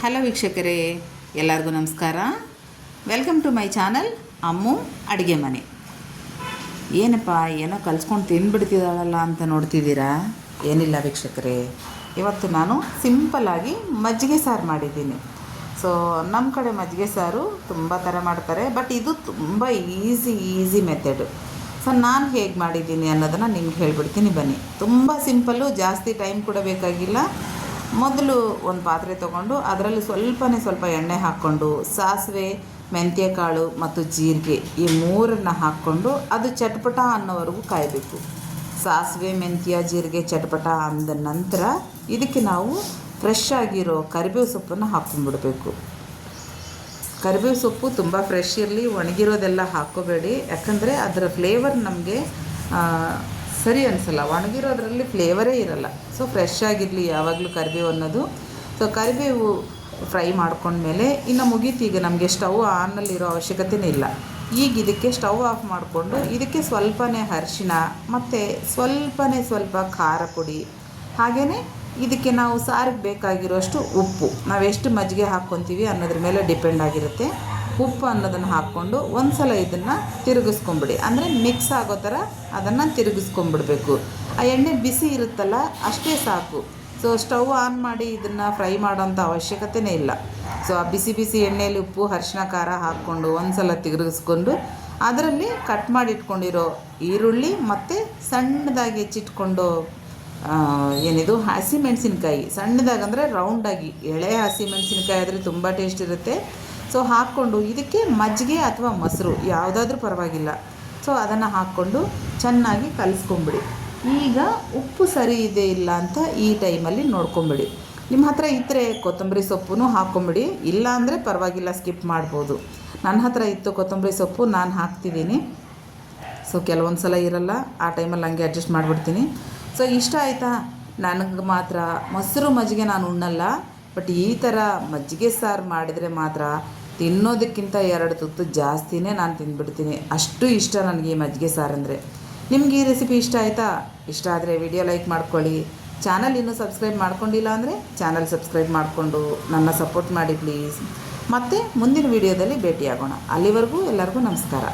Hello ವೀಕ್ಷಕರೇ, ಎಲ್ಲರಿಗೂ ನಮಸ್ಕಾರ. ವೆಲ್ಕಮ್ ಟು ಮೈ ಚಾನಲ್ ಅಮ್ಮು ಅಡುಗೆ ಮನೆ. ಏನಪ್ಪ ಏನೋ ಕಲಿಸ್ಕೊಂಡು ತಿಂದುಬಿಡ್ತಿದ್ದಾಳಲ್ಲ ಅಂತ ನೋಡ್ತಿದ್ದೀರಾ? ಏನಿಲ್ಲ ವೀಕ್ಷಕರೇ, ಇವತ್ತು ನಾನು ಸಿಂಪಲ್ಲಾಗಿ ಮಜ್ಜಿಗೆ ಸಾರು ಮಾಡಿದ್ದೀನಿ. ಸೊ ನಮ್ಮ ಕಡೆ ಮಜ್ಜಿಗೆ ಸಾರು ತುಂಬ ಥರ ಮಾಡ್ತಾರೆ, ಬಟ್ ಇದು ತುಂಬ ಈಸಿ ಮೆಥಡು. ಸೊ ನಾನು ಹೇಗೆ ಮಾಡಿದ್ದೀನಿ ಅನ್ನೋದನ್ನು ನಿಮ್ಗೆ ಹೇಳಿಬಿಡ್ತೀನಿ ಬನ್ನಿ. ತುಂಬ ಸಿಂಪಲ್ಲು, ಜಾಸ್ತಿ ಟೈಮ್ ಕೂಡ ಬೇಕಾಗಿಲ್ಲ. ಮೊದಲು ಒಂದು ಪಾತ್ರೆ ತೊಗೊಂಡು ಅದರಲ್ಲಿ ಸ್ವಲ್ಪ ಎಣ್ಣೆ ಹಾಕ್ಕೊಂಡು ಸಾಸಿವೆ, ಮೆಂತ್ಯ ಕಾಳು ಮತ್ತು ಜೀರಿಗೆ ಈ ಮೂರನ್ನು ಹಾಕ್ಕೊಂಡು ಅದು ಚಟ್ಪಟ ಅನ್ನೋವರೆಗೂ ಕಾಯಬೇಕು. ಸಾಸಿವೆ, ಮೆಂತ್ಯ, ಜೀರಿಗೆ ಚಟ್ಪಟ ಅಂದ ನಂತರ ಇದಕ್ಕೆ ನಾವು ಫ್ರೆಶ್ ಆಗಿರೋ ಕರಿಬೇವು ಸೊಪ್ಪನ್ನು ಹಾಕ್ಕೊಂಡ್ಬಿಡ್ಬೇಕು. ಕರಿಬೇವು ಸೊಪ್ಪು ತುಂಬ ಫ್ರೆಶ್ ಇರಲಿ, ಒಣಗಿರೋದೆಲ್ಲ ಹಾಕ್ಕೋಬೇಡಿ, ಯಾಕಂದರೆ ಅದರ ಫ್ಲೇವರ್ ನಮಗೆ ಸರಿ ಅನಿಸಲ್ಲ. ಒಣಗಿರೋದ್ರಲ್ಲಿ ಫ್ಲೇವರೇ ಇರಲ್ಲ. ಸೊ ಫ್ರೆಶ್ ಆಗಿರಲಿ ಯಾವಾಗಲೂ ಕರಿಬೇವು ಅನ್ನೋದು. ಸೊ ಕರಿಬೇವು ಫ್ರೈ ಮಾಡ್ಕೊಂಡ್ಮೇಲೆ ಇನ್ನು ಮುಗೀತು. ಈಗ ನಮಗೆ ಸ್ಟವ್ ಆನಲ್ಲಿರೋ ಅವಶ್ಯಕತೆಯೇ ಇಲ್ಲ. ಈಗ ಇದಕ್ಕೆ ಸ್ಟವ್ ಆಫ್ ಮಾಡಿಕೊಂಡು ಇದಕ್ಕೆ ಸ್ವಲ್ಪನೇ ಅರಿಶಿಣ ಮತ್ತು ಸ್ವಲ್ಪ ಖಾರ ಪುಡಿ, ಹಾಗೆಯೇ ಇದಕ್ಕೆ ನಾವು ಸಾರಿಗೆ ಬೇಕಾಗಿರೋಷ್ಟು ಉಪ್ಪು, ನಾವೆಷ್ಟು ಮಜ್ಜಿಗೆ ಹಾಕ್ಕೊತೀವಿ ಅನ್ನೋದ್ರ ಮೇಲೆ ಡಿಪೆಂಡ್ ಆಗಿರುತ್ತೆ. ಉಪ್ಪು ಅನ್ನೋದನ್ನು ಹಾಕ್ಕೊಂಡು ಒಂದು ಸಲ ಇದನ್ನು ತಿರುಗಿಸ್ಕೊಂಬಿಡಿ, ಅಂದರೆ ಮಿಕ್ಸ್ ಆಗೋ ಥರ ಅದನ್ನು ತಿರುಗಿಸ್ಕೊಂಬಿಡ್ಬೇಕು. ಆ ಎಣ್ಣೆ ಬಿಸಿ ಇರುತ್ತಲ್ಲ ಅಷ್ಟೇ ಸಾಕು. ಸೊ ಸ್ಟವ್ ಆನ್ ಮಾಡಿ ಇದನ್ನು ಫ್ರೈ ಮಾಡೋಂಥ ಅವಶ್ಯಕತೆಯೇ ಇಲ್ಲ. ಸೊ ಆ ಬಿಸಿ ಎಣ್ಣೆಯಲ್ಲಿ ಉಪ್ಪು, ಅರಿಶಿಣ, ಖಾರ ಹಾಕ್ಕೊಂಡು ಒಂದು ಸಲ ತಿರುಗಿಸ್ಕೊಂಡು ಅದರಲ್ಲಿ ಕಟ್ ಮಾಡಿ ಇಟ್ಕೊಂಡಿರೋ ಈರುಳ್ಳಿ ಮತ್ತು ಸಣ್ಣದಾಗಿ ಹೆಚ್ಚಿಟ್ಕೊಂಡು ಏನಿದು ಹಸಿಮೆಣಸಿನ್ಕಾಯಿ, ಸಣ್ಣದಾಗಿ ಅಂದರೆ ರೌಂಡಾಗಿ ಎಳೆ ಹಸಿಮೆಣಸಿನ್ಕಾಯಿ ಆದರೆ ತುಂಬ ಟೇಸ್ಟ್ ಇರುತ್ತೆ. ಸೊ ಹಾಕ್ಕೊಂಡು ಇದಕ್ಕೆ ಮಜ್ಜಿಗೆ ಅಥವಾ ಮೊಸರು ಯಾವುದಾದ್ರೂ ಪರವಾಗಿಲ್ಲ. ಸೊ ಅದನ್ನು ಹಾಕ್ಕೊಂಡು ಚೆನ್ನಾಗಿ ಕಲಿಸ್ಕೊಂಬಿಡಿ. ಈಗ ಉಪ್ಪು ಸರಿ ಇದೆ ಇಲ್ಲ ಅಂತ ಈ ಟೈಮಲ್ಲಿ ನೋಡ್ಕೊಂಬಿಡಿ. ನಿಮ್ಮ ಹತ್ರ ಇದ್ದರೆ ಕೊತ್ತಂಬರಿ ಸೊಪ್ಪು ಹಾಕ್ಕೊಂಬಿಡಿ, ಇಲ್ಲ ಅಂದರೆ ಪರವಾಗಿಲ್ಲ, ಸ್ಕಿಪ್ ಮಾಡ್ಬೋದು. ನನ್ನ ಹತ್ರ ಇತ್ತು ಕೊತ್ತಂಬರಿ ಸೊಪ್ಪು, ನಾನು ಹಾಕ್ತಿದ್ದೀನಿ. ಸೊ ಕೆಲವೊಂದು ಸಲ ಇರಲ್ಲ, ಆ ಟೈಮಲ್ಲಿ ಹಂಗೆ ಅಡ್ಜಸ್ಟ್ ಮಾಡಿಬಿಡ್ತೀನಿ. ಸೊ ಇಷ್ಟ ಆಯಿತಾ? ನನಗೆ ಮಾತ್ರ ಮೊಸರು ಮಜ್ಜಿಗೆ ನಾನು ಉಣ್ಣಲ್ಲ, ಬಟ್ ಈ ಥರ ಮಜ್ಜಿಗೆ ಸಾರು ಮಾಡಿದರೆ ಮಾತ್ರ ತಿನ್ನೋದಕ್ಕಿಂತ 2 ತುತ್ತು ಜಾಸ್ತಿನೇ ನಾನು ತಿಂದುಬಿಡ್ತೀನಿ. ಅಷ್ಟು ಇಷ್ಟ ನನಗೆ ಈ ಮಜ್ಜಿಗೆ ಸಾರು ಅಂದರೆ. ನಿಮ್ಗೆ ಈ ರೆಸಿಪಿ ಇಷ್ಟ ಆಯಿತಾ? ಇಷ್ಟ ಆದರೆ ವಿಡಿಯೋ ಲೈಕ್ ಮಾಡ್ಕೊಳ್ಳಿ. ಚಾನಲ್ ಇನ್ನೂ ಸಬ್ಸ್ಕ್ರೈಬ್ ಮಾಡ್ಕೊಂಡಿಲ್ಲ ಅಂದರೆ ಚಾನಲ್ ಸಬ್ಸ್ಕ್ರೈಬ್ ಮಾಡಿಕೊಂಡು ನನ್ನ ಸಪೋರ್ಟ್ ಮಾಡಿ ಪ್ಲೀಸ್. ಮತ್ತು ಮುಂದಿನ ವಿಡಿಯೋದಲ್ಲಿ ಭೇಟಿಯಾಗೋಣ. ಅಲ್ಲಿವರೆಗೂ ಎಲ್ಲರಿಗೂ ನಮಸ್ಕಾರ.